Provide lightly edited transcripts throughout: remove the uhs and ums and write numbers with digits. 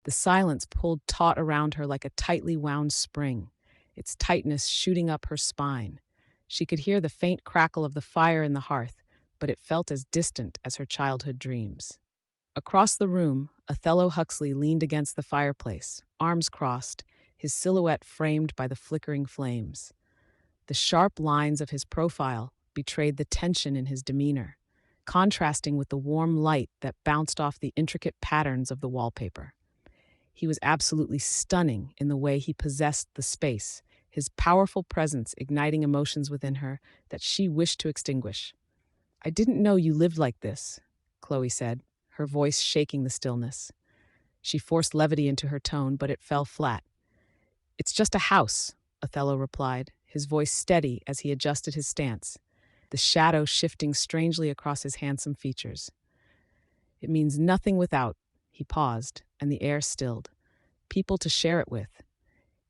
The silence pulled taut around her like a tightly wound spring, its tightness shooting up her spine. She could hear the faint crackle of the fire in the hearth, but it felt as distant as her childhood dreams. Across the room, Othello Huxley leaned against the fireplace, arms crossed, his silhouette framed by the flickering flames. The sharp lines of his profile betrayed the tension in his demeanor, contrasting with the warm light that bounced off the intricate patterns of the wallpaper. He was absolutely stunning in the way he possessed the space, his powerful presence igniting emotions within her that she wished to extinguish. "I didn't know you lived like this," Chloe said, her voice shaking the stillness. She forced levity into her tone, but it fell flat. "It's just a house," Othello replied, his voice steady as he adjusted his stance, the shadow shifting strangely across his handsome features. "It means nothing without." He paused, and the air stilled. "People to share it with.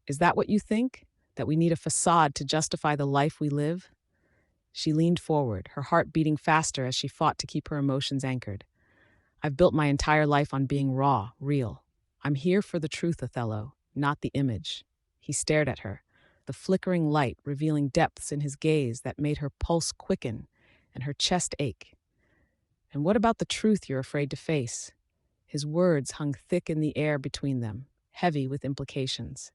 Is that what you think? That we need a facade to justify the life we live?" She leaned forward, her heart beating faster as she fought to keep her emotions anchored. "I've built my entire life on being raw, real. I'm here for the truth, Othello, not the image." He stared at her, the flickering light revealing depths in his gaze that made her pulse quicken and her chest ache. "And what about the truth you're afraid to face?" His words hung thick in the air between them, heavy with implications.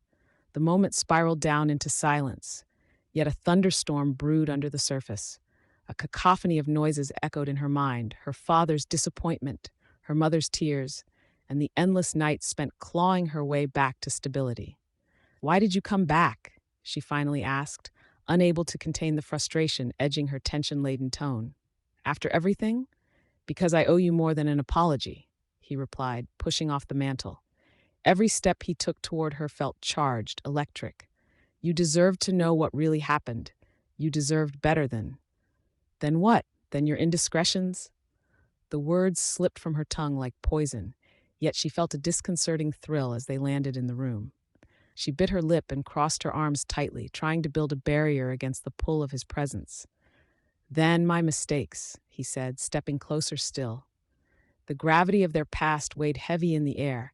The moment spiraled down into silence, yet a thunderstorm brewed under the surface. A cacophony of noises echoed in her mind, her father's disappointment, her mother's tears, and the endless nights spent clawing her way back to stability. "Why did you come back?" she finally asked, unable to contain the frustration edging her tension-laden tone. "After everything?" "Because I owe you more than an apology," he replied, pushing off the mantle. Every step he took toward her felt charged, electric. "You deserved to know what really happened. You deserved better than—" "Then what? Than your indiscretions?" The words slipped from her tongue like poison, yet she felt a disconcerting thrill as they landed in the room. She bit her lip and crossed her arms tightly, trying to build a barrier against the pull of his presence. "Then my mistakes," he said, stepping closer still. The gravity of their past weighed heavy in the air,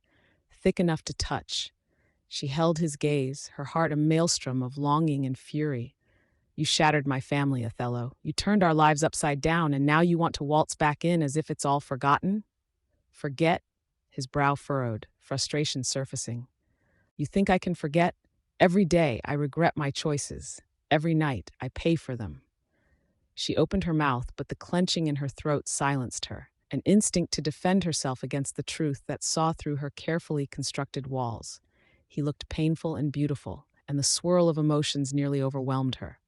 thick enough to touch. She held his gaze, her heart a maelstrom of longing and fury. "You shattered my family, Othello. You turned our lives upside down, and now you want to waltz back in as if it's all forgotten?" "Forget?" His brow furrowed, frustration surfacing. "You think I can forget? Every day I regret my choices. Every night I pay for them." She opened her mouth, but the clenching in her throat silenced her, an instinct to defend herself against the truth that saw through her carefully constructed walls. He looked painful and beautiful, and the swirl of emotions nearly overwhelmed her.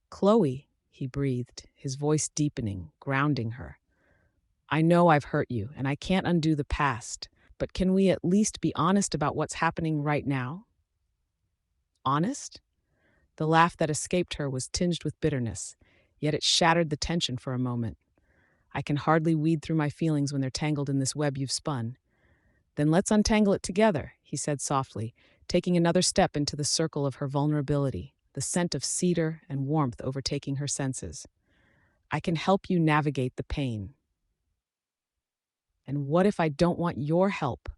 "Chloe," he breathed, his voice deepening, grounding her. "I know I've hurt you, and I can't undo the past, but can we at least be honest about what's happening right now?" "Honest?" The laugh that escaped her was tinged with bitterness, yet it shattered the tension for a moment. "I can hardly weed through my feelings when they're tangled in this web you've spun." "Then let's untangle it together," he said softly, taking another step into the circle of her vulnerability, the scent of cedar and warmth overtaking her senses. "I can help you navigate the pain." "And what if I don't want your help?"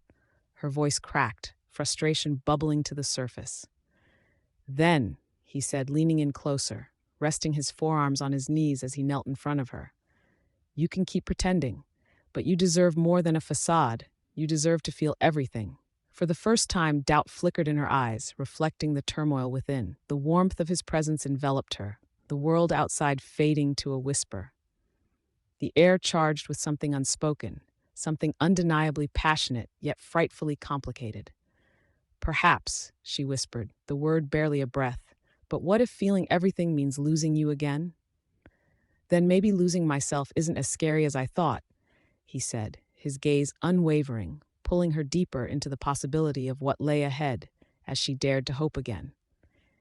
Her voice cracked, frustration bubbling to the surface. "Then," he said, leaning in closer, resting his forearms on his knees as he knelt in front of her, "you can keep pretending, but you deserve more than a facade. You deserve to feel everything." For the first time, doubt flickered in her eyes, reflecting the turmoil within. The warmth of his presence enveloped her, the world outside fading to a whisper. The air charged with something unspoken, something undeniably passionate, yet frightfully complicated. "Perhaps," she whispered, the word barely a breath, "but what if feeling everything means losing you again?" "Then maybe losing myself isn't as scary as I thought," he said, his gaze unwavering, pulling her deeper into the possibility of what lay ahead as she dared to hope again.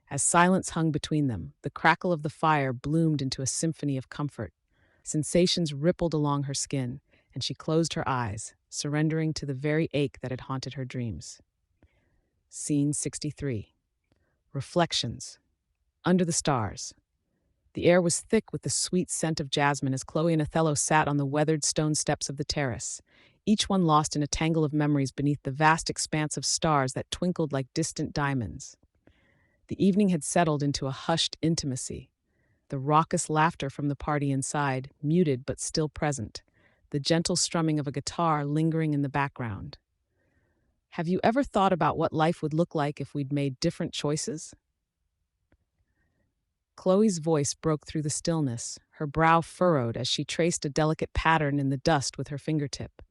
As silence hung between them, the crackle of the fire bloomed into a symphony of comfort. Sensations rippled along her skin, and she closed her eyes, surrendering to the very ache that had haunted her dreams. Scene 63. Reflections. Under the stars. The air was thick with the sweet scent of jasmine as Chloe and Othello sat on the weathered stone steps of the terrace, each one lost in a tangle of memories beneath the vast expanse of stars that twinkled like distant diamonds. The evening had settled into a hushed intimacy, the raucous laughter from the party inside, muted but still present, the gentle strumming of a guitar lingering in the background. Have you ever thought about what life would look like if we'd made different choices? Chloe's voice broke through the stillness, her brow furrowed as she traced a delicate pattern in the dust with her fingertip.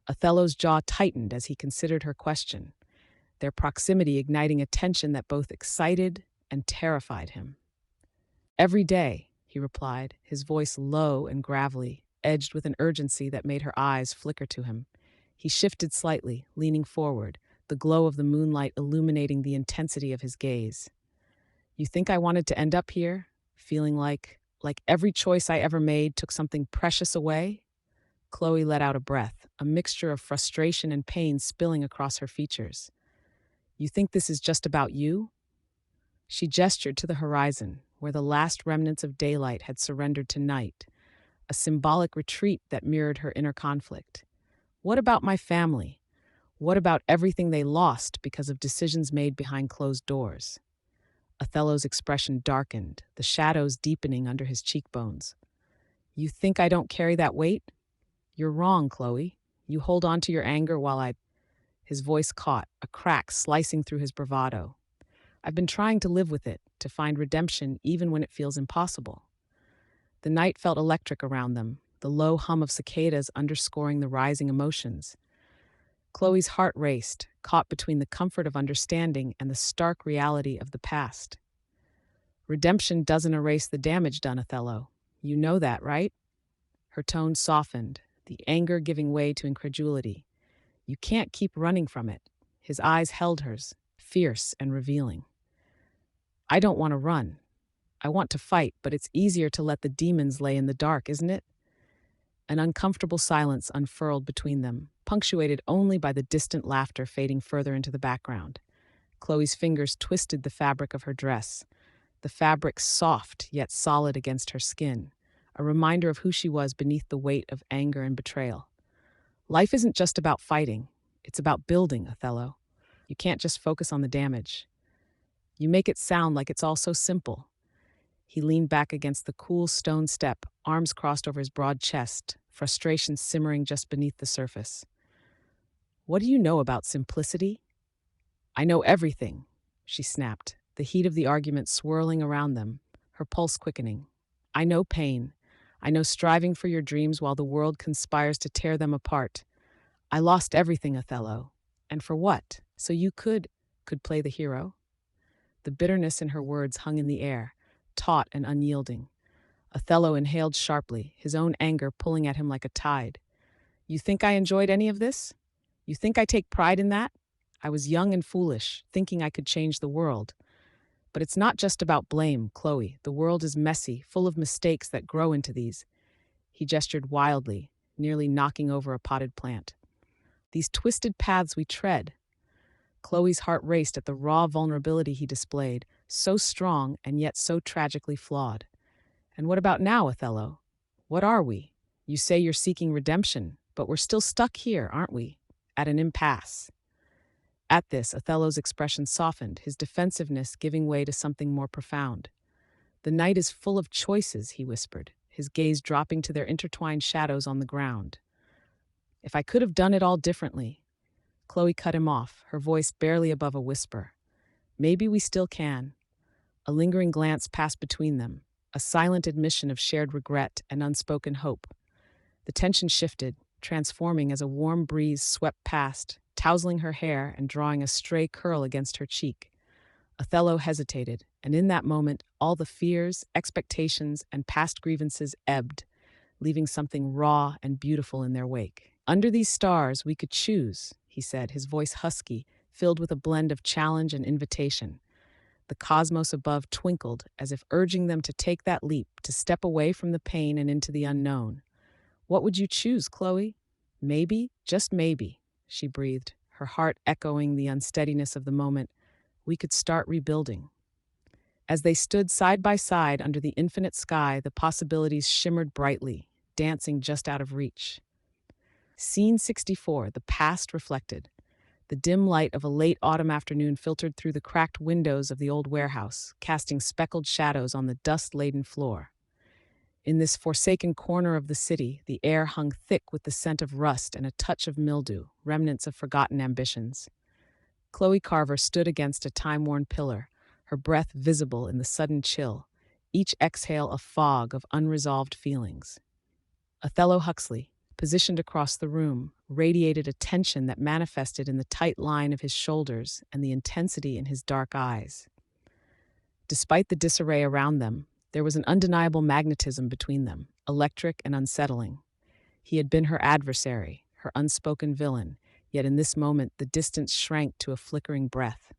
Othello's jaw tightened as he considered her question, their proximity igniting a tension that both excited and terrified him. "Every day," he replied, his voice low and gravelly, edged with an urgency that made her eyes flicker to him. He shifted slightly, leaning forward, the glow of the moonlight illuminating the intensity of his gaze. "You think I wanted to end up here, feeling like every choice I ever made took something precious away?" Chloe let out a breath, a mixture of frustration and pain spilling across her features. "You think this is just about you?" She gestured to the horizon, where the last remnants of daylight had surrendered to night, a symbolic retreat that mirrored her inner conflict. "What about my family? What about everything they lost because of decisions made behind closed doors?" Othello's expression darkened, the shadows deepening under his cheekbones. "You think I don't carry that weight? You're wrong, Chloe. You hold on to your anger while I—" His voice caught, a crack slicing through his bravado. "I've been trying to live with it, to find redemption even when it feels impossible." The night felt electric around them, the low hum of cicadas underscoring the rising emotions. Chloe's heart raced, caught between the comfort of understanding and the stark reality of the past. "Redemption doesn't erase the damage done, Othello. You know that, right?" Her tone softened, the anger giving way to incredulity. "You can't keep running from it." His eyes held hers, fierce and revealing. "I don't want to run. I want to fight, but it's easier to let the demons lay in the dark, isn't it?" An uncomfortable silence unfurled between them, punctuated only by the distant laughter fading further into the background. Chloe's fingers twisted the fabric of her dress, the fabric soft yet solid against her skin, a reminder of who she was beneath the weight of anger and betrayal. "Life isn't just about fighting. It's about building, Othello. You can't just focus on the damage. You make it sound like it's all so simple." He leaned back against the cool stone step, arms crossed over his broad chest, frustration simmering just beneath the surface. "What do you know about simplicity?" "I know everything," she snapped, the heat of the argument swirling around them, her pulse quickening. "I know pain. I know striving for your dreams while the world conspires to tear them apart. I lost everything, Othello. And for what? So you could play the hero?" The bitterness in her words hung in the air, taut and unyielding. Othello inhaled sharply, his own anger pulling at him like a tide. "You think I enjoyed any of this? You think I take pride in that? I was young and foolish, thinking I could change the world. But it's not just about blame, Chloe. The world is messy, full of mistakes that grow into these." He gestured wildly, nearly knocking over a potted plant. "These twisted paths we tread." Chloe's heart raced at the raw vulnerability he displayed, so strong and yet so tragically flawed. "And what about now, Othello? What are we? You say you're seeking redemption, but we're still stuck here, aren't we? At an impasse." At this, Othello's expression softened, his defensiveness giving way to something more profound. "The night is full of choices," he whispered, his gaze dropping to their intertwined shadows on the ground. "If I could have done it all differently—" Chloe cut him off, her voice barely above a whisper. "Maybe we still can." A lingering glance passed between them, a silent admission of shared regret and unspoken hope. The tension shifted, transforming as a warm breeze swept past, tousling her hair and drawing a stray curl against her cheek. Othello hesitated, and in that moment, all the fears, expectations, and past grievances ebbed, leaving something raw and beautiful in their wake. "Under these stars, we could choose," he said, his voice husky, filled with a blend of challenge and invitation. The cosmos above twinkled, as if urging them to take that leap, to step away from the pain and into the unknown. "What would you choose, Chloe?" "Maybe, just maybe," she breathed, her heart echoing the unsteadiness of the moment. "We could start rebuilding." As they stood side by side under the infinite sky, the possibilities shimmered brightly, dancing just out of reach. Scene 64, the past reflected. The dim light of a late autumn afternoon filtered through the cracked windows of the old warehouse, casting speckled shadows on the dust-laden floor. In this forsaken corner of the city, the air hung thick with the scent of rust and a touch of mildew, remnants of forgotten ambitions. Chloe Carver stood against a time-worn pillar, her breath visible in the sudden chill, each exhale a fog of unresolved feelings. Othello Huxley, positioned across the room, radiated a tension that manifested in the tight line of his shoulders and the intensity in his dark eyes. Despite the disarray around them, there was an undeniable magnetism between them, electric and unsettling. He had been her adversary, her unspoken villain, yet in this moment the distance shrank to a flickering breath.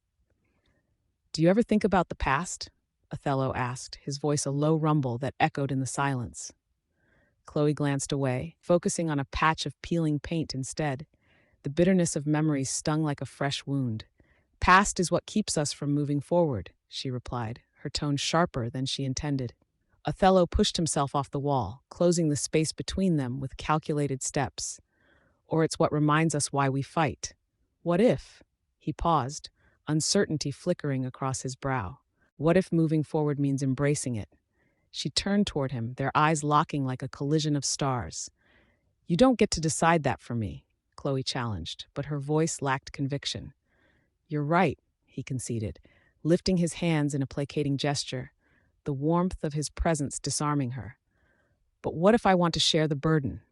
"Do you ever think about the past?" Othello asked, his voice a low rumble that echoed in the silence. Chloe glanced away, focusing on a patch of peeling paint instead. The bitterness of memories stung like a fresh wound. "Past is what keeps us from moving forward," she replied, her tone sharper than she intended. Othello pushed himself off the wall, closing the space between them with calculated steps. "Or it's what reminds us why we fight. What if?" He paused, uncertainty flickering across his brow. "What if moving forward means embracing it?" She turned toward him, their eyes locking like a collision of stars. "You don't get to decide that for me," Chloe challenged, but her voice lacked conviction. "You're right," he conceded, lifting his hands in a placating gesture, the warmth of his presence disarming her. "But what if I want to share the burden?"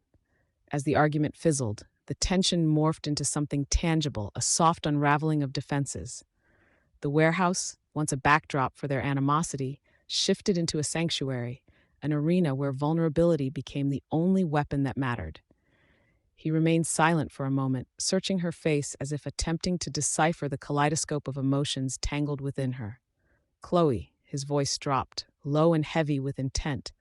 As the argument fizzled, the tension morphed into something tangible, a soft unraveling of defenses. The warehouse, once a backdrop for their animosity, shifted into a sanctuary, an arena where vulnerability became the only weapon that mattered. He remained silent for a moment, searching her face as if attempting to decipher the kaleidoscope of emotions tangled within her. "Chloe," his voice dropped, low and heavy with intent,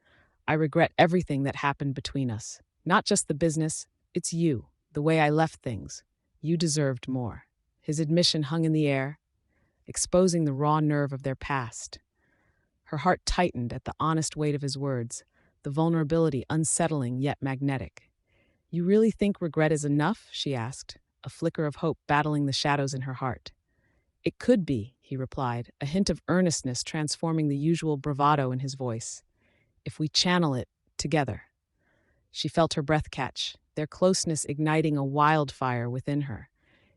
"I regret everything that happened between us. Not just the business, it's you, the way I left things. You deserved more." His admission hung in the air, exposing the raw nerve of their past. Her heart tightened at the honest weight of his words, the vulnerability unsettling yet magnetic. "You really think regret is enough?" she asked, a flicker of hope battling the shadows in her heart. "It could be," he replied, a hint of earnestness transforming the usual bravado in his voice. "If we channel it together." She felt her breath catch, their closeness igniting a wildfire within her.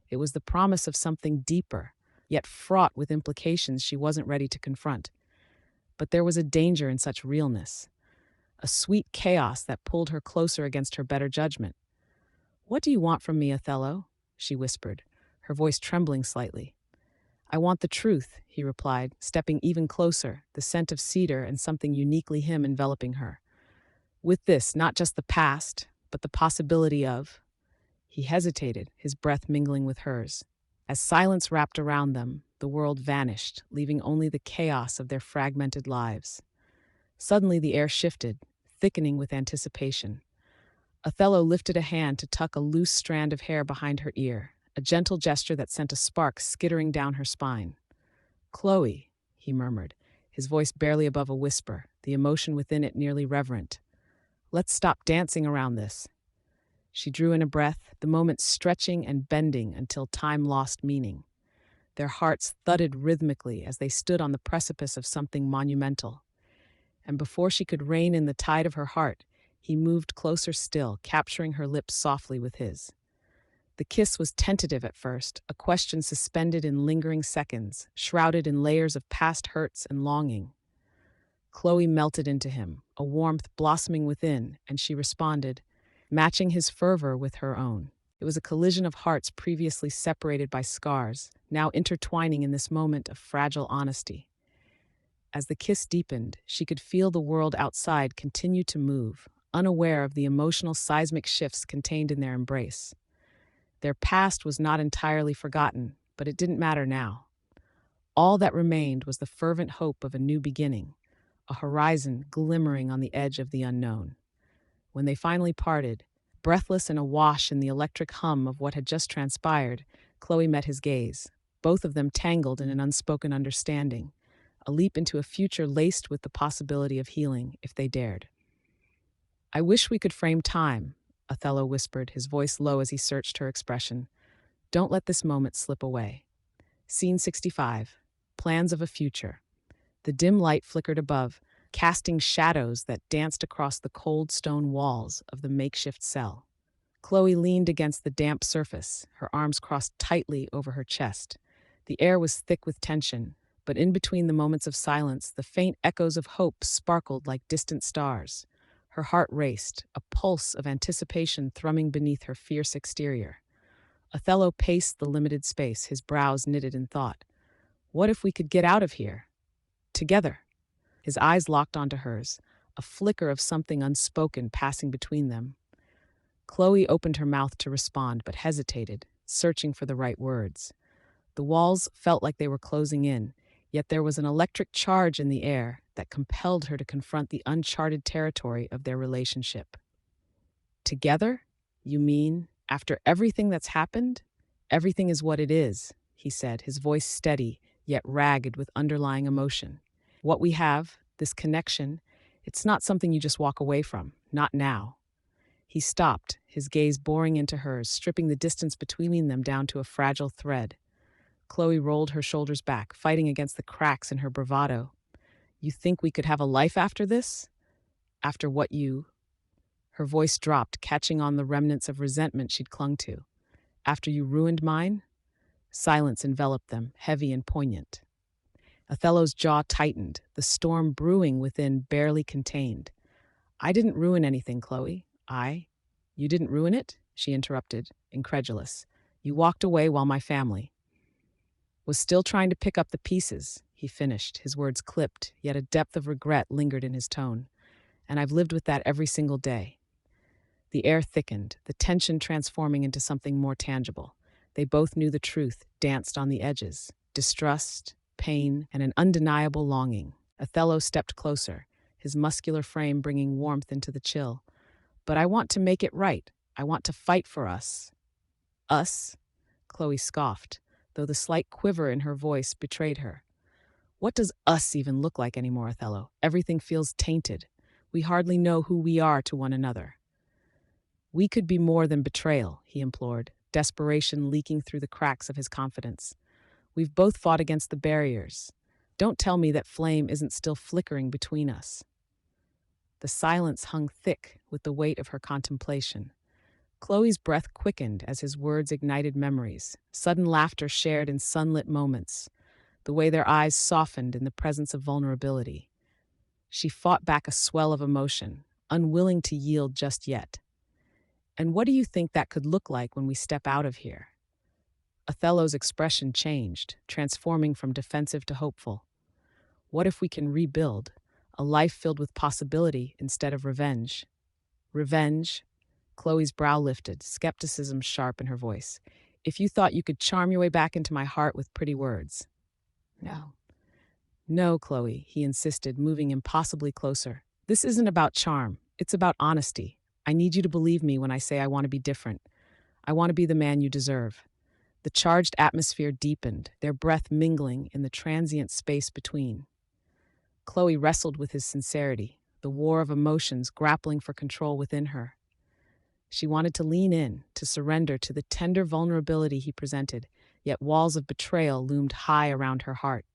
It was the promise of something deeper, yet fraught with implications she wasn't ready to confront. But there was a danger in such realness, a sweet chaos that pulled her closer against her better judgment. "What do you want from me, Othello?" she whispered, her voice trembling slightly. "I want the truth," he replied, stepping even closer, the scent of cedar and something uniquely him enveloping her. "With this, not just the past, but the possibility of—" He hesitated, his breath mingling with hers. As silence wrapped around them, the world vanished, leaving only the chaos of their fragmented lives. Suddenly the air shifted, thickening with anticipation. Othello lifted a hand to tuck a loose strand of hair behind her ear, a gentle gesture that sent a spark skittering down her spine. "Chloe," he murmured, his voice barely above a whisper, the emotion within it nearly reverent. "Let's stop dancing around this." She drew in a breath, the moment stretching and bending until time lost meaning. Their hearts thudded rhythmically as they stood on the precipice of something monumental. And before she could rein in the tide of her heart, he moved closer still, capturing her lips softly with his. The kiss was tentative at first, a question suspended in lingering seconds, shrouded in layers of past hurts and longing. Chloe melted into him, a warmth blossoming within, and she responded, matching his fervor with her own. It was a collision of hearts previously separated by scars, now intertwining in this moment of fragile honesty. As the kiss deepened, she could feel the world outside continue to move, unaware of the emotional seismic shifts contained in their embrace. Their past was not entirely forgotten, but it didn't matter now. All that remained was the fervent hope of a new beginning, a horizon glimmering on the edge of the unknown. When they finally parted, breathless and awash in the electric hum of what had just transpired, Chloe met his gaze, both of them tangled in an unspoken understanding, a leap into a future laced with the possibility of healing if they dared. "I wish we could frame time," Othello whispered, his voice low as he searched her expression. Don't let this moment slip away. Scene 65. Plans of a future. The dim light flickered above, casting shadows that danced across the cold stone walls of the makeshift cell. Chloe leaned against the damp surface, her arms crossed tightly over her chest. The air was thick with tension, but in between the moments of silence, the faint echoes of hope sparkled like distant stars. Her heart raced, a pulse of anticipation thrumming beneath her fierce exterior. Othello paced the limited space, his brows knitted in thought. What if we could get out of here? Together. His eyes locked onto hers, a flicker of something unspoken passing between them. Chloe opened her mouth to respond, but hesitated, searching for the right words. The walls felt like they were closing in, yet there was an electric charge in the air that compelled her to confront the uncharted territory of their relationship. Together? You mean, after everything that's happened? Everything is what it is, he said, his voice steady, yet ragged with underlying emotion. What we have, this connection, it's not something you just walk away from, not now. He stopped, his gaze boring into hers, stripping the distance between them down to a fragile thread. Chloe rolled her shoulders back, fighting against the cracks in her bravado. You think we could have a life after this? After what you... Her voice dropped, catching on the remnants of resentment she'd clung to. After you ruined mine? Silence enveloped them, heavy and poignant. Othello's jaw tightened, the storm brewing within barely contained. I didn't ruin anything, Chloe. You didn't ruin it? She interrupted, incredulous. You walked away while my family was still trying to pick up the pieces, he finished, his words clipped, yet a depth of regret lingered in his tone. And I've lived with that every single day. The air thickened, the tension transforming into something more tangible. They both knew the truth, danced on the edges. Distrust, pain, and an undeniable longing. Othello stepped closer, his muscular frame bringing warmth into the chill. But I want to make it right. I want to fight for us. Us? Chloe scoffed, though the slight quiver in her voice betrayed her. What does us even look like anymore, Othello? Everything feels tainted. We hardly know who we are to one another. We could be more than betrayal, he implored, desperation leaking through the cracks of his confidence. We've both fought against the barriers. Don't tell me that flame isn't still flickering between us. The silence hung thick with the weight of her contemplation. Chloe's breath quickened as his words ignited memories, sudden laughter shared in sunlit moments, the way their eyes softened in the presence of vulnerability. She fought back a swell of emotion, unwilling to yield just yet. And what do you think that could look like when we step out of here? Othello's expression changed, transforming from defensive to hopeful. What if we can rebuild, a life filled with possibility instead of revenge? Revenge? Chloe's brow lifted, skepticism sharp in her voice. If you thought you could charm your way back into my heart with pretty words. No. No, Chloe, he insisted, moving impossibly closer. This isn't about charm. It's about honesty. I need you to believe me when I say I want to be different. I want to be the man you deserve. The charged atmosphere deepened, their breath mingling in the transient space between. Chloe wrestled with his sincerity, the war of emotions grappling for control within her. She wanted to lean in, to surrender to the tender vulnerability he presented, yet walls of betrayal loomed high around her heart.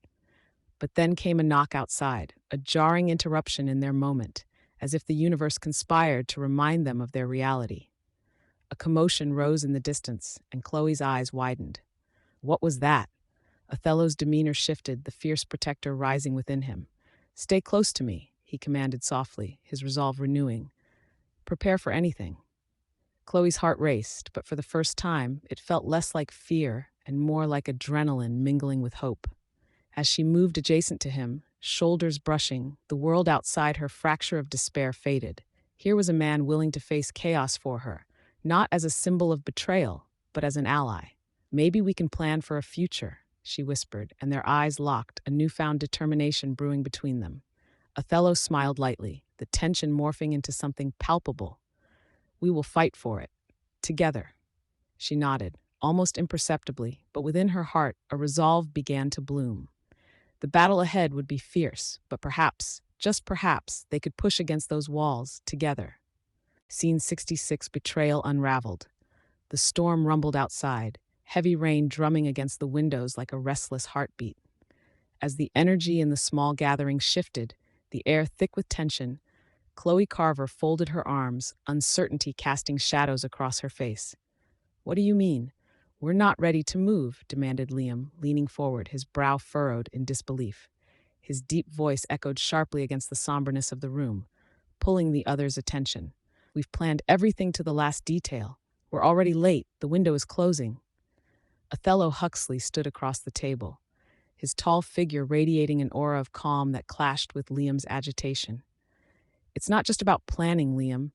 But then came a knock outside, a jarring interruption in their moment, as if the universe conspired to remind them of their reality. A commotion rose in the distance, and Chloe's eyes widened. What was that? Othello's demeanor shifted, the fierce protector rising within him. Stay close to me, he commanded softly, his resolve renewing. Prepare for anything. Chloe's heart raced, but for the first time, it felt less like fear and more like adrenaline mingling with hope. As she moved adjacent to him, shoulders brushing, the world outside her fracture of despair faded. Here was a man willing to face chaos for her, not as a symbol of betrayal, but as an ally. Maybe we can plan for a future, she whispered, and their eyes locked, a newfound determination brewing between them. Othello smiled lightly, the tension morphing into something palpable. We will fight for it. Together. She nodded, almost imperceptibly, but within her heart, a resolve began to bloom. The battle ahead would be fierce, but perhaps, just perhaps, they could push against those walls together. Scene 66, Betrayal Unraveled. The storm rumbled outside, heavy rain drumming against the windows like a restless heartbeat. As the energy in the small gathering shifted, the air thick with tension, Chloe Carver folded her arms, uncertainty casting shadows across her face. "What do you mean? We're not ready to move," demanded Liam, leaning forward, his brow furrowed in disbelief. His deep voice echoed sharply against the somberness of the room, pulling the others' attention. "We've planned everything to the last detail. We're already late. The window is closing." Othello Huxley stood across the table, his tall figure radiating an aura of calm that clashed with Liam's agitation. "It's not just about planning, Liam.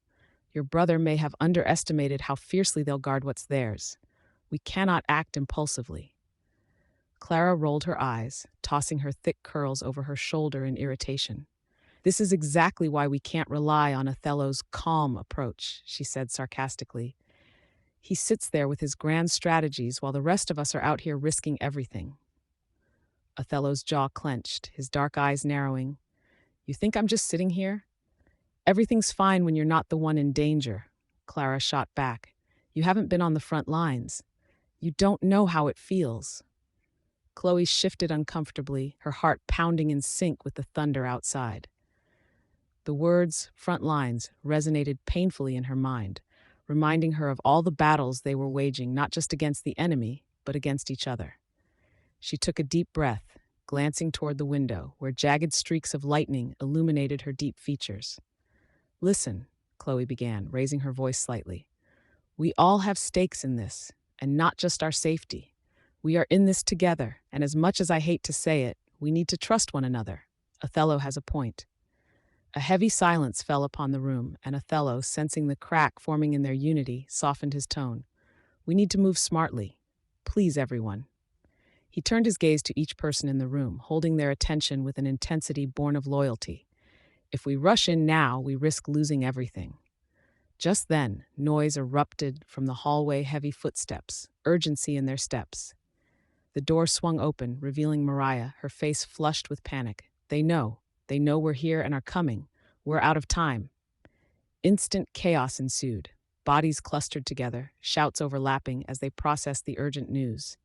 Your brother may have underestimated how fiercely they'll guard what's theirs. We cannot act impulsively." Clara rolled her eyes, tossing her thick curls over her shoulder in irritation. "This is exactly why we can't rely on Othello's calm approach," she said sarcastically. "He sits there with his grand strategies while the rest of us are out here risking everything." Othello's jaw clenched, his dark eyes narrowing. "You think I'm just sitting here?" "Everything's fine when you're not the one in danger," Clara shot back. "You haven't been on the front lines. You don't know how it feels." Chloe shifted uncomfortably, her heart pounding in sync with the thunder outside. The words, "front lines," resonated painfully in her mind, reminding her of all the battles they were waging not just against the enemy, but against each other. She took a deep breath, glancing toward the window, where jagged streaks of lightning illuminated her deep features. "Listen," Chloe began, raising her voice slightly. "We all have stakes in this, and not just our safety. We are in this together, and as much as I hate to say it, we need to trust one another." Othello has a point. A heavy silence fell upon the room, and Othello, sensing the crack forming in their unity, softened his tone. "We need to move smartly. Please, everyone." He turned his gaze to each person in the room, holding their attention with an intensity born of loyalty. "If we rush in now, we risk losing everything." Just then, noise erupted from the hallway, heavy footsteps, urgency in their steps. The door swung open, revealing Mariah, her face flushed with panic. They know. They know we're here and are coming. We're out of time." Instant chaos ensued. Bodies clustered together, shouts overlapping as they processed the urgent news.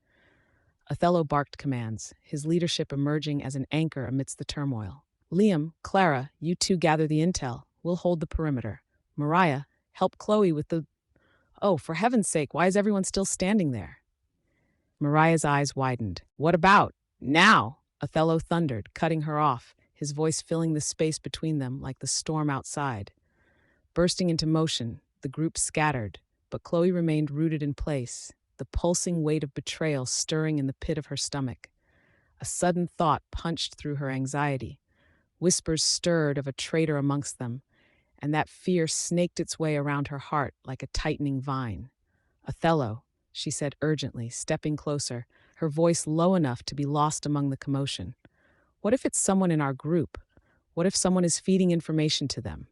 Othello barked commands, his leadership emerging as an anchor amidst the turmoil. "Liam, Clara, you two gather the intel. We'll hold the perimeter. Mariah, help Chloe with the—" "Oh, for heaven's sake, why is everyone still standing there?" Mariah's eyes widened. "What about? Now!" Othello thundered, cutting her off, his voice filling the space between them like the storm outside. Bursting into motion, the group scattered, but Chloe remained rooted in place, the pulsing weight of betrayal stirring in the pit of her stomach. A sudden thought punched through her anxiety. Whispers stirred of a traitor amongst them, and that fear snaked its way around her heart like a tightening vine. "Othello," she said urgently, stepping closer, her voice low enough to be lost among the commotion. "What if it's someone in our group? What if someone is feeding information to them?"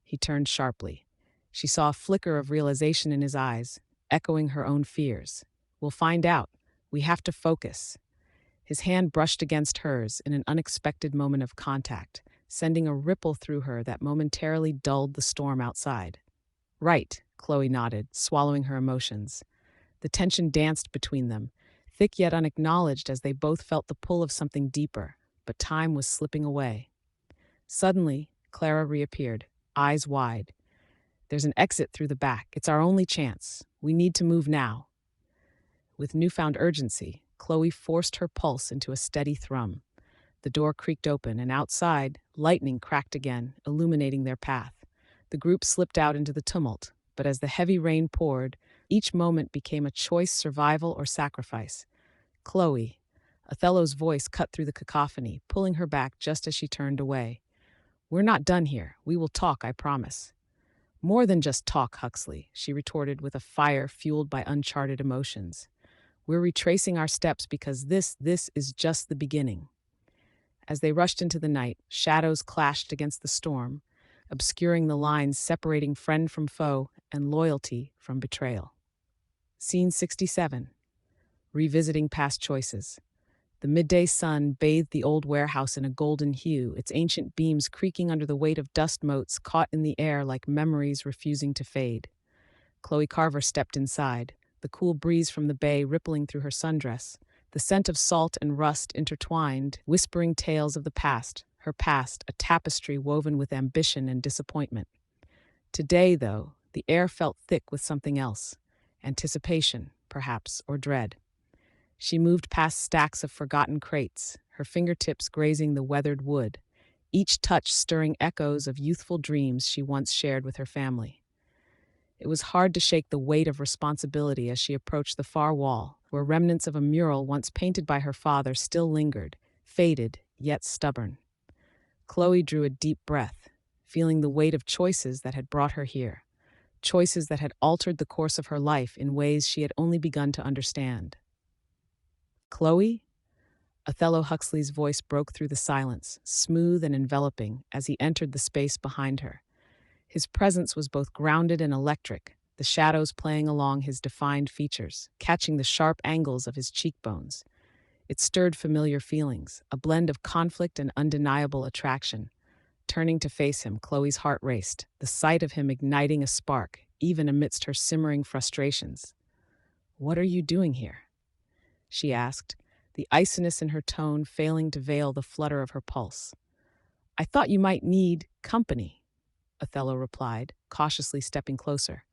He turned sharply. She saw a flicker of realization in his eyes, echoing her own fears. "We'll find out. We have to focus." His hand brushed against hers in an unexpected moment of contact, sending a ripple through her that momentarily dulled the storm outside. "Right," Chloe nodded, swallowing her emotions. The tension danced between them, thick yet unacknowledged as they both felt the pull of something deeper, but time was slipping away. Suddenly, Clara reappeared, eyes wide. "There's an exit through the back. It's our only chance. We need to move now." With newfound urgency, Chloe forced her pulse into a steady thrum. The door creaked open, and outside, lightning cracked again, illuminating their path. The group slipped out into the tumult, but as the heavy rain poured, each moment became a choice survival or sacrifice. "Chloe." Othello's voice cut through the cacophony, pulling her back just as she turned away. "We're not done here. We will talk, I promise." "More than just talk, Huxley," she retorted with a fire fueled by uncharted emotions. "We're retracing our steps because this is just the beginning." As they rushed into the night, shadows clashed against the storm, obscuring the lines separating friend from foe and loyalty from betrayal. Scene 67. Revisiting past choices. The midday sun bathed the old warehouse in a golden hue, its ancient beams creaking under the weight of dust motes caught in the air like memories refusing to fade. Chloe Carver stepped inside, the cool breeze from the bay rippling through her sundress, the scent of salt and rust intertwined, whispering tales of the past, her past, a tapestry woven with ambition and disappointment. Today, though, the air felt thick with something else, anticipation, perhaps, or dread. She moved past stacks of forgotten crates, her fingertips grazing the weathered wood, each touch stirring echoes of youthful dreams she once shared with her family. It was hard to shake the weight of responsibility as she approached the far wall, where remnants of a mural once painted by her father still lingered, faded yet stubborn. Chloe drew a deep breath, feeling the weight of choices that had brought her here, choices that had altered the course of her life in ways she had only begun to understand. Chloe? Othello Huxley's voice broke through the silence, smooth and enveloping, as he entered the space behind her. His presence was both grounded and electric, the shadows playing along his defined features, catching the sharp angles of his cheekbones. It stirred familiar feelings, a blend of conflict and undeniable attraction. Turning to face him, Chloe's heart raced, the sight of him igniting a spark, even amidst her simmering frustrations. "What are you doing here?" she asked, the iciness in her tone failing to veil the flutter of her pulse. "I thought you might need company," Othello replied, cautiously stepping closer.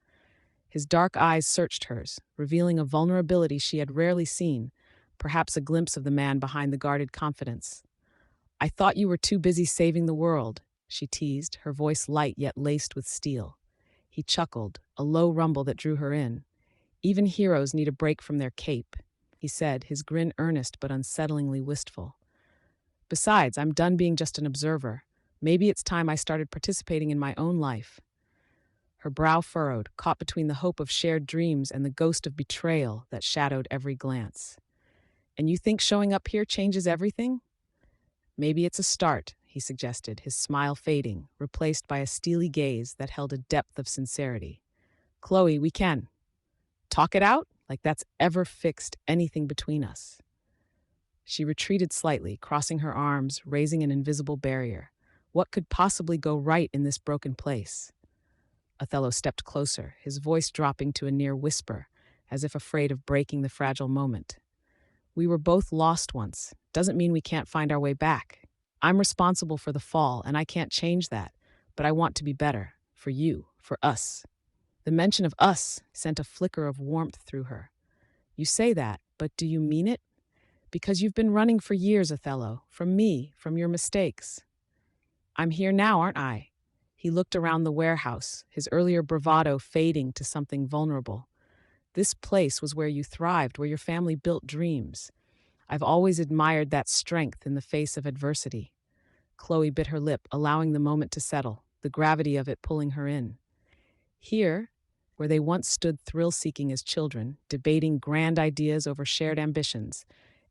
His dark eyes searched hers, revealing a vulnerability she had rarely seen, perhaps a glimpse of the man behind the guarded confidence. "I thought you were too busy saving the world," she teased, her voice light yet laced with steel. He chuckled, a low rumble that drew her in. "Even heroes need a break from their cape," he said, his grin earnest but unsettlingly wistful. "Besides, I'm done being just an observer. Maybe it's time I started participating in my own life." Her brow furrowed, caught between the hope of shared dreams and the ghost of betrayal that shadowed every glance. "And you think showing up here changes everything?" "Maybe it's a start," he suggested, his smile fading, replaced by a steely gaze that held a depth of sincerity. "Chloe, we can talk it out, like that's ever fixed anything between us." She retreated slightly, crossing her arms, raising an invisible barrier. What could possibly go right in this broken place? Othello stepped closer, his voice dropping to a near whisper, as if afraid of breaking the fragile moment. "We were both lost once. Doesn't mean we can't find our way back. I'm responsible for the fall, and I can't change that, but I want to be better. For you, for us." The mention of us sent a flicker of warmth through her. "You say that, but do you mean it? Because you've been running for years, Othello, from me, from your mistakes. I'm here now, aren't I?" He looked around the warehouse, his earlier bravado fading to something vulnerable. "This place was where you thrived, where your family built dreams. I've always admired that strength in the face of adversity." Chloe bit her lip, allowing the moment to settle, the gravity of it pulling her in. Here, where they once stood thrill-seeking as children, debating grand ideas over shared ambitions,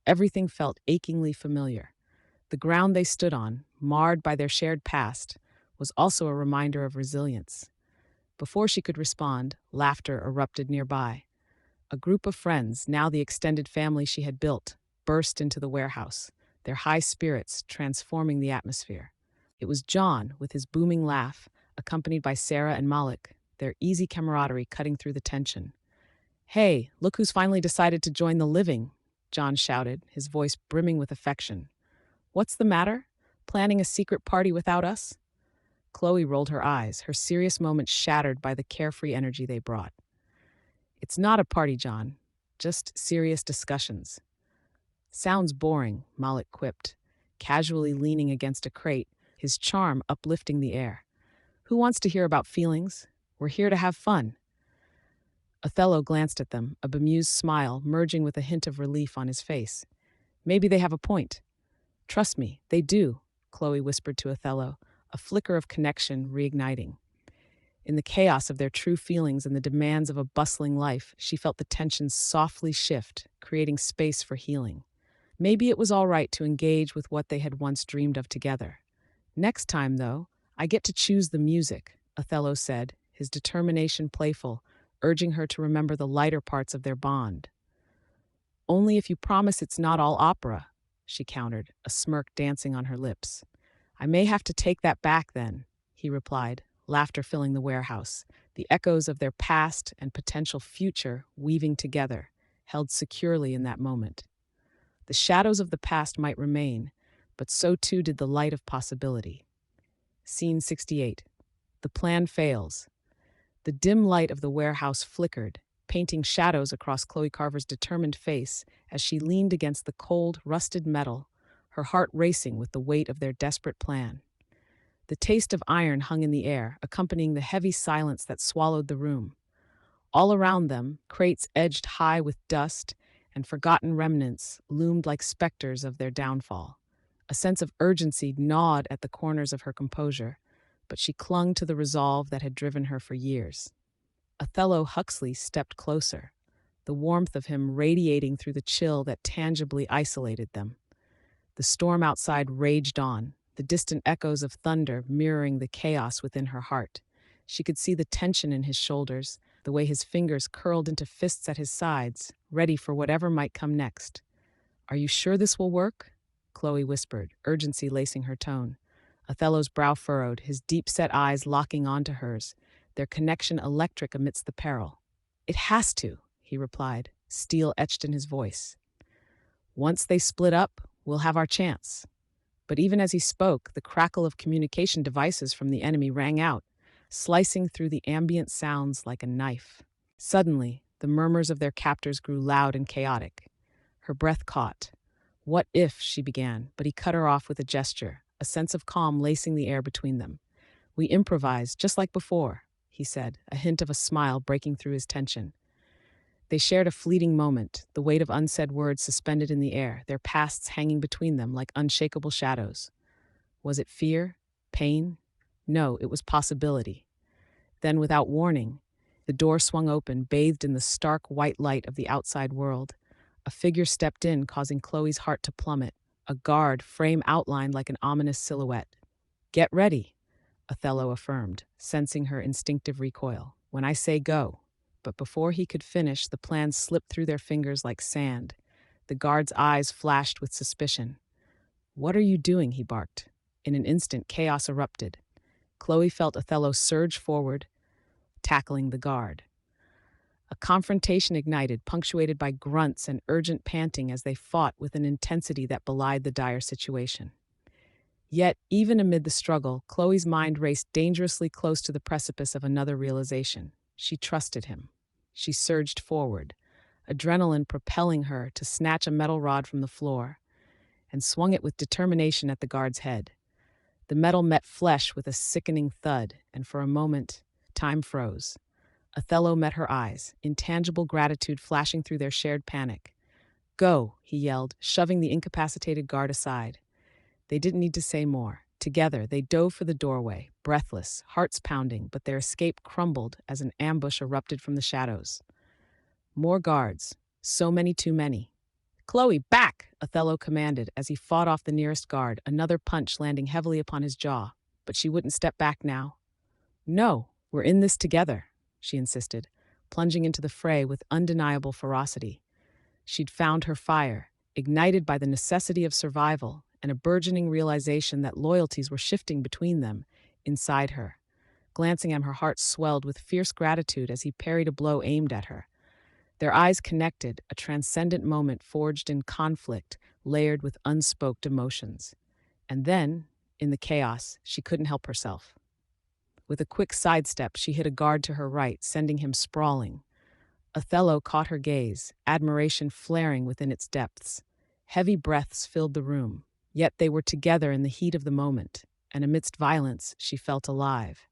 everything felt achingly familiar. The ground they stood on, marred by their shared past, was also a reminder of resilience. Before she could respond, laughter erupted nearby. A group of friends, now the extended family she had built, burst into the warehouse, their high spirits transforming the atmosphere. It was John, with his booming laugh, accompanied by Sarah and Malik, their easy camaraderie cutting through the tension. "Hey, look who's finally decided to join the living," John shouted, his voice brimming with affection. "What's the matter? Planning a secret party without us?" Chloe rolled her eyes, her serious moments shattered by the carefree energy they brought. "It's not a party, John. Just serious discussions." "Sounds boring," Malik quipped, casually leaning against a crate, his charm uplifting the air. "Who wants to hear about feelings? We're here to have fun." Othello glanced at them, a bemused smile merging with a hint of relief on his face. "Maybe they have a point." "Trust me, they do," Chloe whispered to Othello, a flicker of connection reigniting. In the chaos of their true feelings and the demands of a bustling life, she felt the tensions softly shift, creating space for healing. Maybe it was all right to engage with what they had once dreamed of together. "Next time, though, I get to choose the music," Othello said, his determination playful, urging her to remember the lighter parts of their bond. "Only if you promise it's not all opera," she countered, a smirk dancing on her lips. I may have to take that back then, he replied, laughter filling the warehouse, the echoes of their past and potential future weaving together, held securely in that moment. The shadows of the past might remain, but so too did the light of possibility. Scene 68. The plan fails. The dim light of the warehouse flickered, painting shadows across Chloe Carver's determined face as she leaned against the cold, rusted metal, her heart racing with the weight of their desperate plan. The taste of iron hung in the air, accompanying the heavy silence that swallowed the room. All around them, crates edged high with dust and forgotten remnants loomed like specters of their downfall. A sense of urgency gnawed at the corners of her composure, but she clung to the resolve that had driven her for years. Othello Huxley stepped closer, the warmth of him radiating through the chill that tangibly isolated them. The storm outside raged on, the distant echoes of thunder mirroring the chaos within her heart. She could see the tension in his shoulders, the way his fingers curled into fists at his sides, ready for whatever might come next. Are you sure this will work? Chloe whispered, urgency lacing her tone. Othello's brow furrowed, his deep-set eyes locking onto hers, their connection electric amidst the peril. It has to, he replied, steel etched in his voice. Once they split up, we'll have our chance. But even as he spoke, the crackle of communication devices from the enemy rang out, slicing through the ambient sounds like a knife. Suddenly, the murmurs of their captors grew loud and chaotic. Her breath caught. What if, she began, but he cut her off with a gesture, a sense of calm lacing the air between them. We improvised, just like before, he said, a hint of a smile breaking through his tension. They shared a fleeting moment, the weight of unsaid words suspended in the air, their pasts hanging between them like unshakable shadows. Was it fear? Pain? No, it was possibility. Then, without warning, the door swung open, bathed in the stark white light of the outside world. A figure stepped in, causing Chloe's heart to plummet, a guard, frame outlined like an ominous silhouette. Get ready, Othello affirmed, sensing her instinctive recoil. When I say go. But before he could finish, the plan slipped through their fingers like sand. The guard's eyes flashed with suspicion. What are you doing? He barked. In an instant, chaos erupted. Chloe felt Othello surge forward, tackling the guard. A confrontation ignited, punctuated by grunts and urgent panting as they fought with an intensity that belied the dire situation. Yet, even amid the struggle, Chloe's mind raced dangerously close to the precipice of another realization. She trusted him. She surged forward, adrenaline propelling her to snatch a metal rod from the floor, and swung it with determination at the guard's head. The metal met flesh with a sickening thud, and for a moment, time froze. Othello met her eyes, intangible gratitude flashing through their shared panic. Go, he yelled, shoving the incapacitated guard aside. They didn't need to say more. Together, they dove for the doorway, breathless, hearts pounding, but their escape crumbled as an ambush erupted from the shadows. More guards. So many too many. Chloe, back! Othello commanded as he fought off the nearest guard, another punch landing heavily upon his jaw. But she wouldn't step back now. No, we're in this together, she insisted, plunging into the fray with undeniable ferocity. She'd found her fire, ignited by the necessity of survival and a burgeoning realization that loyalties were shifting between them inside her. Glancing at him, her heart swelled with fierce gratitude as he parried a blow aimed at her. Their eyes connected, a transcendent moment forged in conflict, layered with unspoken emotions. And then, in the chaos, she couldn't help herself. With a quick sidestep, she hit a guard to her right, sending him sprawling. Othello caught her gaze, admiration flaring within its depths. Heavy breaths filled the room, yet they were together in the heat of the moment, and amidst violence, she felt alive.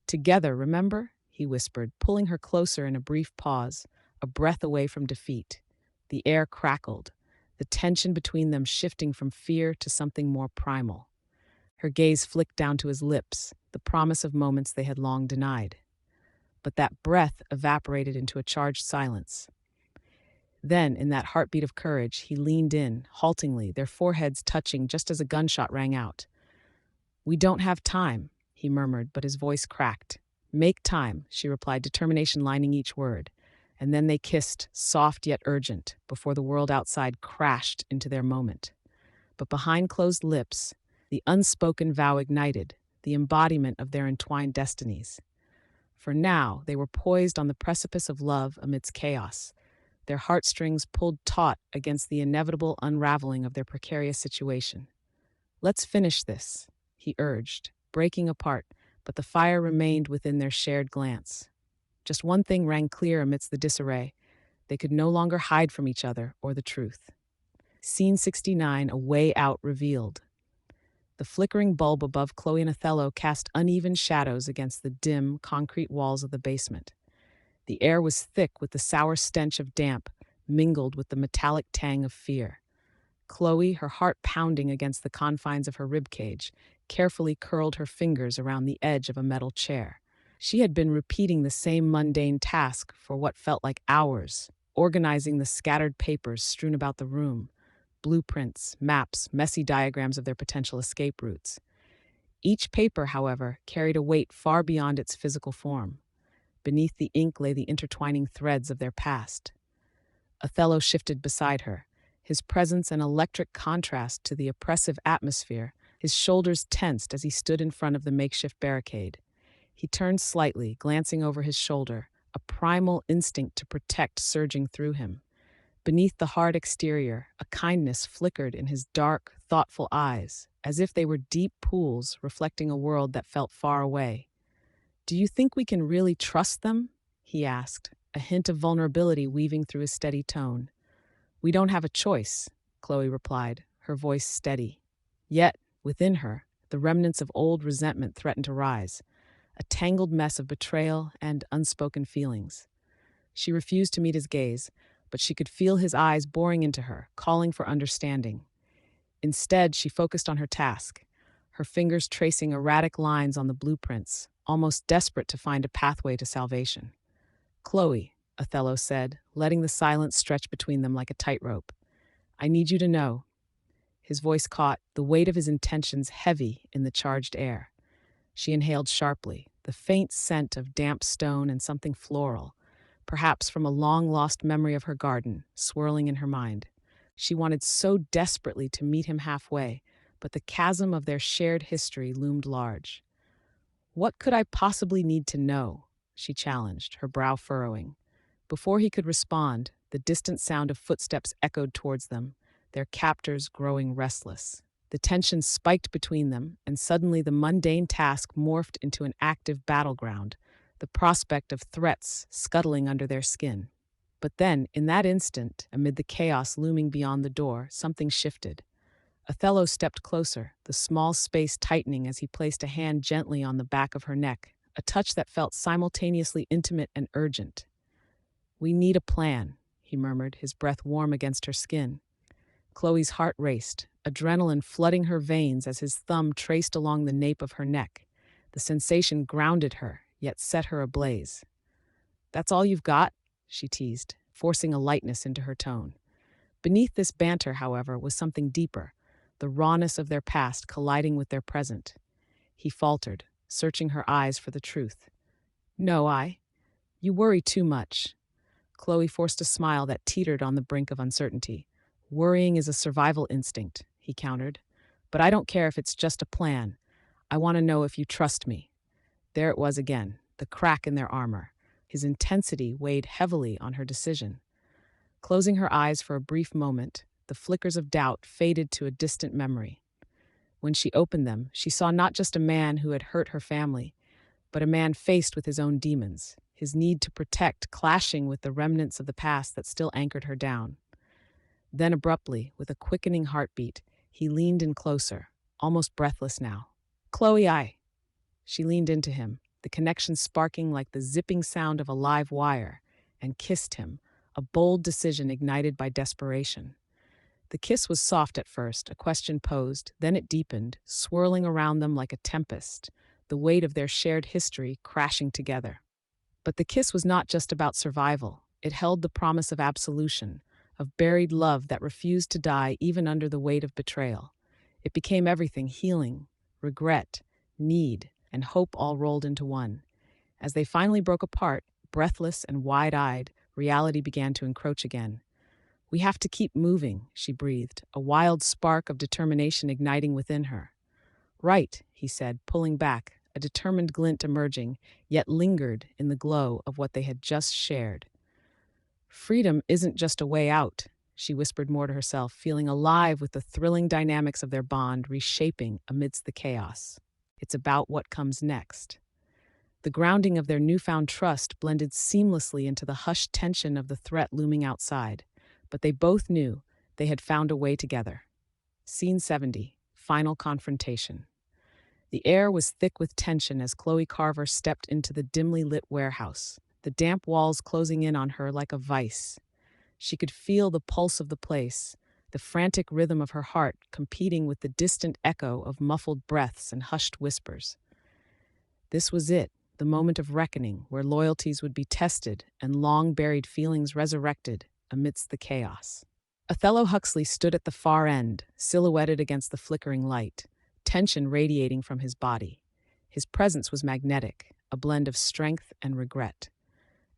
Together, remember? He whispered, pulling her closer in a brief pause, a breath away from defeat. The air crackled, the tension between them shifting from fear to something more primal. Her gaze flicked down to his lips, the promise of moments they had long denied. But that breath evaporated into a charged silence. Then, in that heartbeat of courage, he leaned in, haltingly, their foreheads touching just as a gunshot rang out. We don't have time, he murmured, but his voice cracked. Make time, she replied, determination lining each word. And then they kissed, soft yet urgent, before the world outside crashed into their moment. but behind closed lips, the unspoken vow ignited, the embodiment of their entwined destinies. For now, they were poised on the precipice of love amidst chaos, their heartstrings pulled taut against the inevitable unraveling of their precarious situation. "Let's finish this," he urged, breaking apart, but the fire remained within their shared glance. Just one thing rang clear amidst the disarray: they could no longer hide from each other or the truth. Scene 69, A Way Out revealed. The flickering bulb above Chloe and Othello cast uneven shadows against the dim, concrete walls of the basement. The air was thick with the sour stench of damp, mingled with the metallic tang of fear. Chloe, her heart pounding against the confines of her ribcage, carefully curled her fingers around the edge of a metal chair. She had been repeating the same mundane task for what felt like hours, organizing the scattered papers strewn about the room, blueprints, maps, messy diagrams of their potential escape routes. Each paper, however, carried a weight far beyond its physical form. Beneath the ink lay the intertwining threads of their past. Othello shifted beside her, his presence an electric contrast to the oppressive atmosphere, his shoulders tensed as he stood in front of the makeshift barricade. He turned slightly, glancing over his shoulder, a primal instinct to protect surging through him. Beneath the hard exterior, a kindness flickered in his dark, thoughtful eyes, as if they were deep pools reflecting a world that felt far away. "Do you think we can really trust them?" he asked, a hint of vulnerability weaving through his steady tone. "We don't have a choice," Chloe replied, her voice steady. Yet, within her, the remnants of old resentment threatened to rise, a tangled mess of betrayal and unspoken feelings. She refused to meet his gaze, but she could feel his eyes boring into her, calling for understanding. Instead, she focused on her task, her fingers tracing erratic lines on the blueprints, almost desperate to find a pathway to salvation. "Chloe," Othello said, letting the silence stretch between them like a tightrope, "I need you to know." His voice caught, the weight of his intentions heavy in the charged air. She inhaled sharply, the faint scent of damp stone and something floral, perhaps from a long-lost memory of her garden, swirling in her mind. She wanted so desperately to meet him halfway, but the chasm of their shared history loomed large. "What could I possibly need to know?" she challenged, her brow furrowing. Before he could respond, the distant sound of footsteps echoed towards them, their captors growing restless. The tension spiked between them, and suddenly the mundane task morphed into an active battleground, the prospect of threats scuttling under their skin. But then, in that instant, amid the chaos looming beyond the door, something shifted. Othello stepped closer, the small space tightening as he placed a hand gently on the back of her neck, a touch that felt simultaneously intimate and urgent. "We need a plan," he murmured, his breath warm against her skin. Chloe's heart raced, adrenaline flooding her veins as his thumb traced along the nape of her neck. The sensation grounded her, yet set her ablaze. "That's all you've got?" she teased, forcing a lightness into her tone. Beneath this banter, however, was something deeper, the rawness of their past colliding with their present. He faltered, searching her eyes for the truth. "No, you worry too much." Chloe forced a smile that teetered on the brink of uncertainty. "Worrying is a survival instinct," he countered. "But I don't care if it's just a plan. I want to know if you trust me." There it was again, the crack in their armor. His intensity weighed heavily on her decision. Closing her eyes for a brief moment, the flickers of doubt faded to a distant memory. When she opened them, she saw not just a man who had hurt her family, but a man faced with his own demons, his need to protect clashing with the remnants of the past that still anchored her down. Then abruptly, with a quickening heartbeat, he leaned in closer, almost breathless now. "Chloe." She leaned into him, the connection sparking like the zipping sound of a live wire, and kissed him, a bold decision ignited by desperation. The kiss was soft at first, a question posed, then it deepened, swirling around them like a tempest, the weight of their shared history crashing together. But the kiss was not just about survival. It held the promise of absolution, of buried love that refused to die even under the weight of betrayal. It became everything: healing, regret, need, and hope all rolled into one. As they finally broke apart, breathless and wide-eyed, reality began to encroach again. We have to keep moving, she breathed, a wild spark of determination igniting within her. Right, he said, pulling back, a determined glint emerging, yet lingered in the glow of what they had just shared. Freedom isn't just a way out, she whispered more to herself, feeling alive with the thrilling dynamics of their bond reshaping amidst the chaos. It's about what comes next. The grounding of their newfound trust blended seamlessly into the hushed tension of the threat looming outside, but they both knew they had found a way together. Scene 70, Final Confrontation. The air was thick with tension as Chloe Carver stepped into the dimly lit warehouse, the damp walls closing in on her like a vice. She could feel the pulse of the place, the frantic rhythm of her heart competing with the distant echo of muffled breaths and hushed whispers. This was it, the moment of reckoning, where loyalties would be tested and long-buried feelings resurrected amidst the chaos. Othello Huxley stood at the far end, silhouetted against the flickering light, tension radiating from his body. His presence was magnetic, a blend of strength and regret.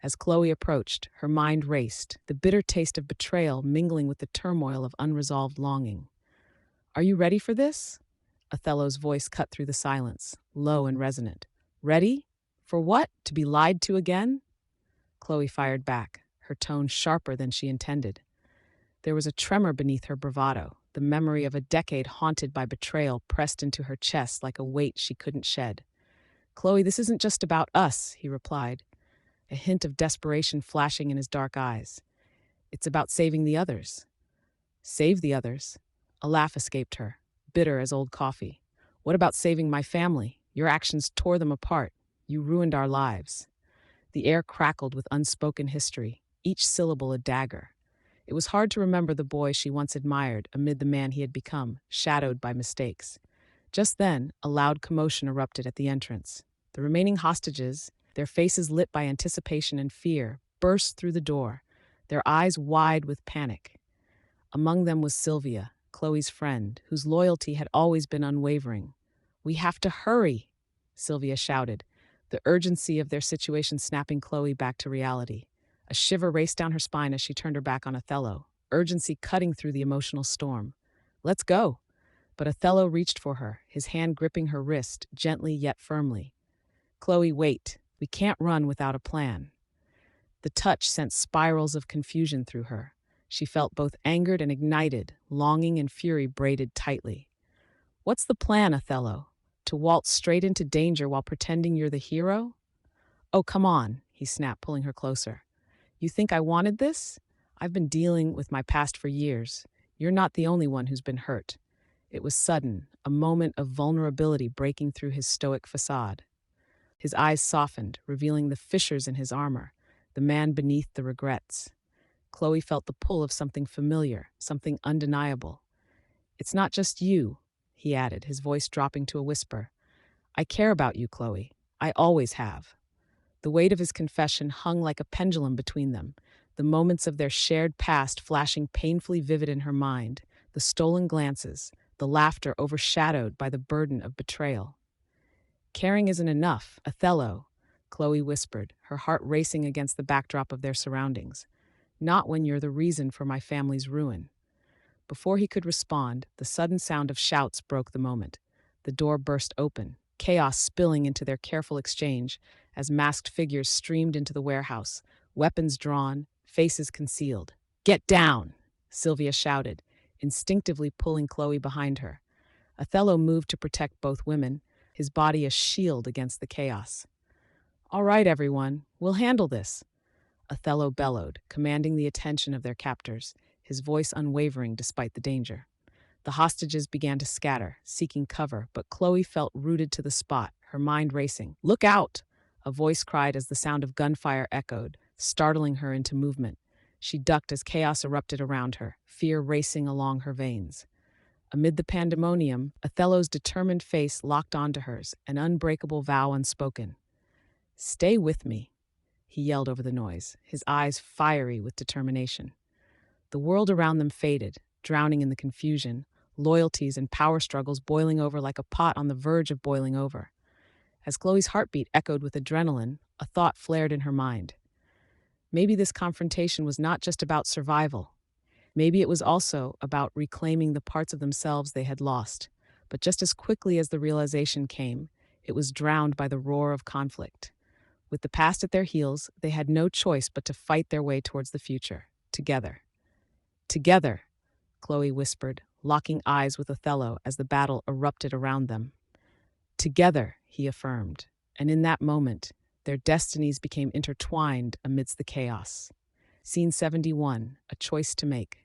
As Chloe approached, her mind raced, the bitter taste of betrayal mingling with the turmoil of unresolved longing. "Are you ready for this?" Othello's voice cut through the silence, low and resonant. "Ready? For what? To be lied to again?" Chloe fired back, her tone sharper than she intended. There was a tremor beneath her bravado, the memory of a decade haunted by betrayal pressed into her chest like a weight she couldn't shed. "Chloe, this isn't just about us," he replied, a hint of desperation flashing in his dark eyes. "It's about saving the others." "Save the others?" A laugh escaped her, bitter as old coffee. "What about saving my family? Your actions tore them apart. You ruined our lives." The air crackled with unspoken history, each syllable a dagger. It was hard to remember the boy she once admired amid the man he had become, shadowed by mistakes. Just then, a loud commotion erupted at the entrance. The remaining hostages, their faces lit by anticipation and fear, burst through the door, their eyes wide with panic. Among them was Sylvia, Chloe's friend, whose loyalty had always been unwavering. "We have to hurry," Sylvia shouted, the urgency of their situation snapping Chloe back to reality. A shiver raced down her spine as she turned her back on Othello, urgency cutting through the emotional storm. "Let's go." But Othello reached for her, his hand gripping her wrist, gently yet firmly. "Chloe, wait. We can't run without a plan." The touch sent spirals of confusion through her. She felt both angered and ignited, longing and fury braided tightly. "What's the plan, Othello? To waltz straight into danger while pretending you're the hero?" "Oh, come on," he snapped, pulling her closer. "You think I wanted this? I've been dealing with my past for years. You're not the only one who's been hurt." It was sudden, a moment of vulnerability breaking through his stoic facade. His eyes softened, revealing the fissures in his armor, the man beneath the regrets. Chloe felt the pull of something familiar, something undeniable. "It's not just you," he added, his voice dropping to a whisper. "I care about you, Chloe. I always have." The weight of his confession hung like a pendulum between them, the moments of their shared past flashing painfully vivid in her mind, the stolen glances, the laughter overshadowed by the burden of betrayal. "Caring isn't enough, Othello," Chloe whispered, her heart racing against the backdrop of their surroundings. "Not when you're the reason for my family's ruin." Before he could respond, the sudden sound of shouts broke the moment. The door burst open, chaos spilling into their careful exchange as masked figures streamed into the warehouse, weapons drawn, faces concealed. "Get down!" Sylvia shouted, instinctively pulling Chloe behind her. Othello moved to protect both women, his body a shield against the chaos. "All right, everyone, we'll handle this," Othello bellowed, commanding the attention of their captors, his voice unwavering despite the danger. The hostages began to scatter, seeking cover, but Chloe felt rooted to the spot, her mind racing. "Look out!" a voice cried as the sound of gunfire echoed, startling her into movement. She ducked as chaos erupted around her, fear racing along her veins. Amid the pandemonium, Othello's determined face locked onto hers, an unbreakable vow unspoken. "Stay with me," he yelled over the noise, his eyes fiery with determination. The world around them faded, drowning in the confusion, loyalties and power struggles boiling over like a pot on the verge of boiling over. As Chloe's heartbeat echoed with adrenaline, a thought flared in her mind. Maybe this confrontation was not just about survival. Maybe it was also about reclaiming the parts of themselves they had lost. But just as quickly as the realization came, it was drowned by the roar of conflict. With the past at their heels, they had no choice but to fight their way towards the future, together. Together, Chloe whispered, locking eyes with Othello as the battle erupted around them. Together, he affirmed, and in that moment, their destinies became intertwined amidst the chaos. Scene 71, a choice to make.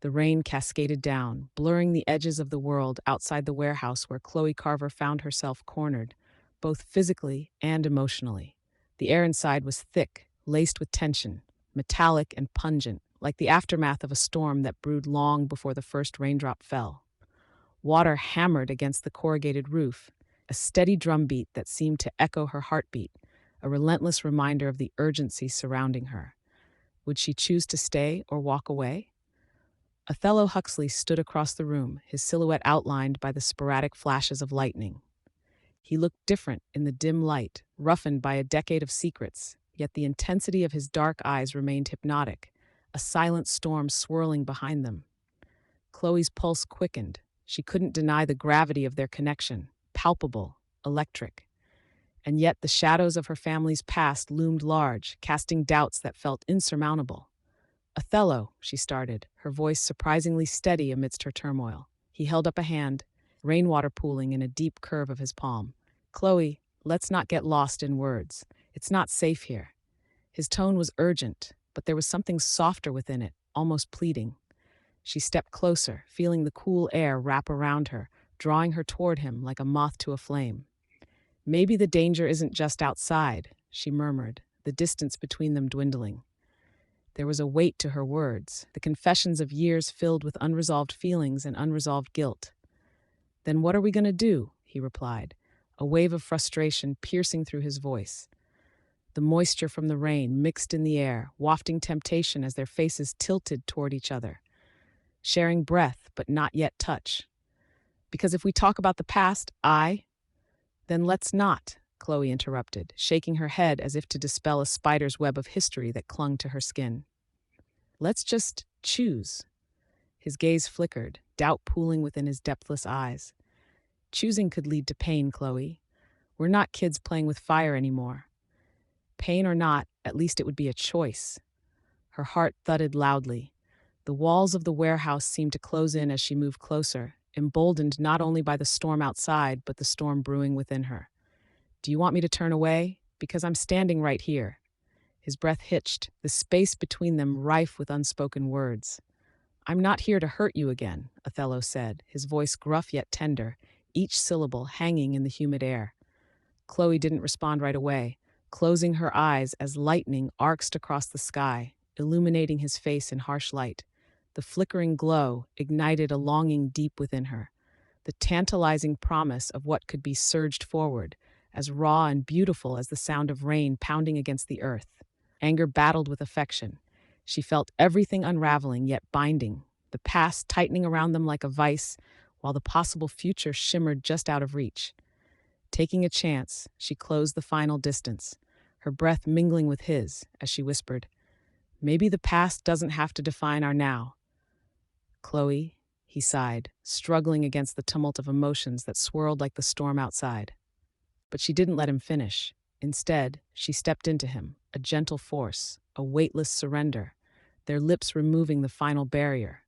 The rain cascaded down, blurring the edges of the world outside the warehouse where Chloe Carver found herself cornered, both physically and emotionally. The air inside was thick, laced with tension, metallic and pungent, like the aftermath of a storm that brewed long before the first raindrop fell. Water hammered against the corrugated roof, a steady drumbeat that seemed to echo her heartbeat, a relentless reminder of the urgency surrounding her. Would she choose to stay or walk away? Othello Huxley stood across the room, his silhouette outlined by the sporadic flashes of lightning. He looked different in the dim light, roughened by a decade of secrets, yet the intensity of his dark eyes remained hypnotic, a silent storm swirling behind them. Chloe's pulse quickened. She couldn't deny the gravity of their connection, palpable, electric. And yet the shadows of her family's past loomed large, casting doubts that felt insurmountable. "Othello," she started, her voice surprisingly steady amidst her turmoil. He held up a hand, rainwater pooling in a deep curve of his palm. "Chloe, let's not get lost in words. It's not safe here." His tone was urgent, but there was something softer within it, almost pleading. She stepped closer, feeling the cool air wrap around her, drawing her toward him like a moth to a flame. "Maybe the danger isn't just outside," she murmured, the distance between them dwindling. There was a weight to her words, the confessions of years filled with unresolved feelings and unresolved guilt. "Then what are we going to do?" he replied, a wave of frustration piercing through his voice. The moisture from the rain mixed in the air, wafting temptation as their faces tilted toward each other, sharing breath but not yet touch. "Because if we talk about the past, then let's not," Chloe interrupted, shaking her head as if to dispel a spider's web of history that clung to her skin. "Let's just choose." His gaze flickered, doubt pooling within his depthless eyes. "Choosing could lead to pain, Chloe. We're not kids playing with fire anymore. Pain or not, at least it would be a choice." Her heart thudded loudly. The walls of the warehouse seemed to close in as she moved closer, emboldened not only by the storm outside, but the storm brewing within her. "Do you want me to turn away? Because I'm standing right here." His breath hitched, the space between them rife with unspoken words. "I'm not here to hurt you again," Othello said, his voice gruff yet tender, each syllable hanging in the humid air. Chloe didn't respond right away, closing her eyes as lightning arced across the sky, illuminating his face in harsh light. The flickering glow ignited a longing deep within her. The tantalizing promise of what could be surged forward, as raw and beautiful as the sound of rain pounding against the earth. Anger battled with affection. She felt everything unraveling yet binding, the past tightening around them like a vice, while the possible future shimmered just out of reach. Taking a chance, she closed the final distance, her breath mingling with his as she whispered, "Maybe the past doesn't have to define our now." "Chloe," he sighed, struggling against the tumult of emotions that swirled like the storm outside. But she didn't let him finish. Instead, she stepped into him, a gentle force, a weightless surrender, their lips removing the final barrier.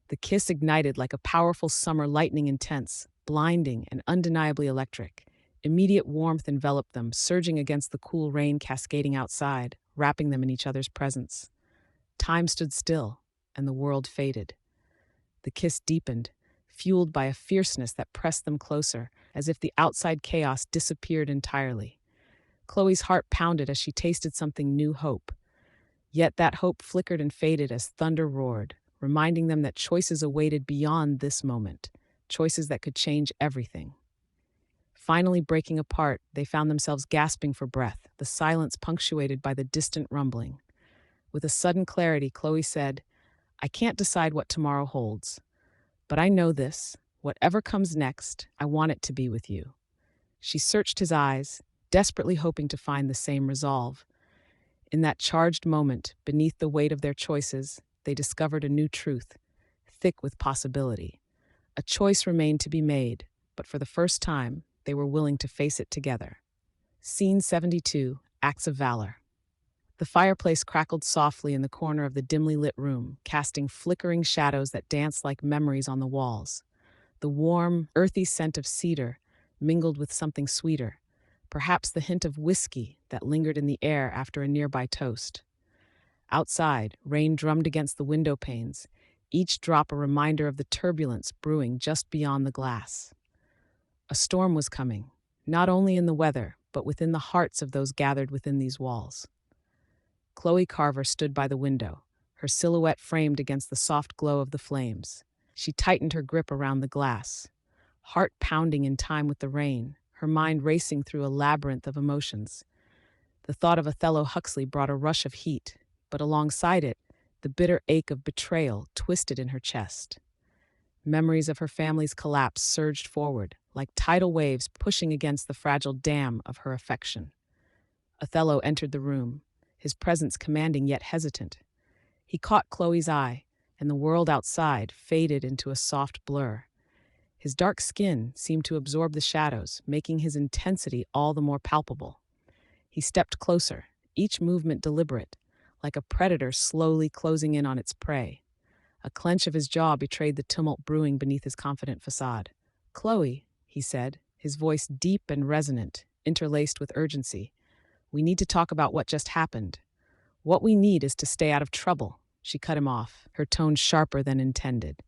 The kiss ignited like a powerful summer lightning, intense, blinding, and undeniably electric. Immediate warmth enveloped them, surging against the cool rain cascading outside, wrapping them in each other's presence. Time stood still, and the world faded. The kiss deepened, fueled by a fierceness that pressed them closer, as if the outside chaos disappeared entirely. Chloe's heart pounded as she tasted something new, hope. Yet that hope flickered and faded as thunder roared, reminding them that choices awaited beyond this moment, choices that could change everything. Finally breaking apart, they found themselves gasping for breath, the silence punctuated by the distant rumbling. With a sudden clarity, Chloe said, "I can't decide what tomorrow holds, but I know this. Whatever comes next, I want it to be with you." She searched his eyes, desperately hoping to find the same resolve. In that charged moment, beneath the weight of their choices, they discovered a new truth, thick with possibility. A choice remained to be made, but for the first time, they were willing to face it together. Scene 72, Acts of Valor. The fireplace crackled softly in the corner of the dimly lit room, casting flickering shadows that danced like memories on the walls. The warm, earthy scent of cedar mingled with something sweeter, perhaps the hint of whiskey that lingered in the air after a nearby toast. Outside, rain drummed against the window panes, each drop a reminder of the turbulence brewing just beyond the glass. A storm was coming, not only in the weather, but within the hearts of those gathered within these walls. Chloe Carver stood by the window, her silhouette framed against the soft glow of the flames. She tightened her grip around the glass, heart pounding in time with the rain, her mind racing through a labyrinth of emotions. The thought of Othello Huxley brought a rush of heat, but alongside it, the bitter ache of betrayal twisted in her chest. Memories of her family's collapse surged forward, like tidal waves pushing against the fragile dam of her affection. Othello entered the room, his presence commanding yet hesitant. He caught Chloe's eye, and the world outside faded into a soft blur. His dark skin seemed to absorb the shadows, making his intensity all the more palpable. He stepped closer, each movement deliberate, like a predator slowly closing in on its prey. A clench of his jaw betrayed the tumult brewing beneath his confident facade. "Chloe," he said, his voice deep and resonant, interlaced with urgency. "We need to talk about what just happened. What we need is to stay out of trouble." She cut him off, her tone sharper than intended.